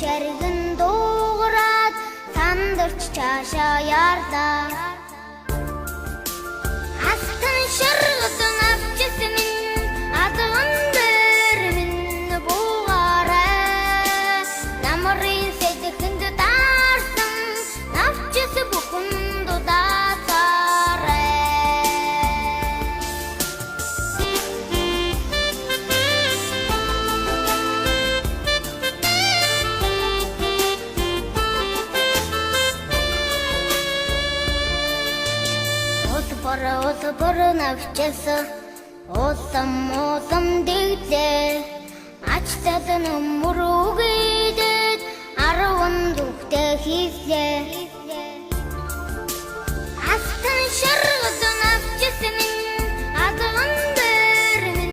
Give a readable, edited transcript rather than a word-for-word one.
шаргэн дуугараад сандарч чаашаа яарлаа. Алтан шаргасан авчсан минь адган дээр минь буугаарай. Намрын сэдэхэнд таарсан навчс бүхэн дудаацаарай. Улбор навчс усам дэглээ. Ачтал нүмер үгээд 10 дүгтэй хийлээ.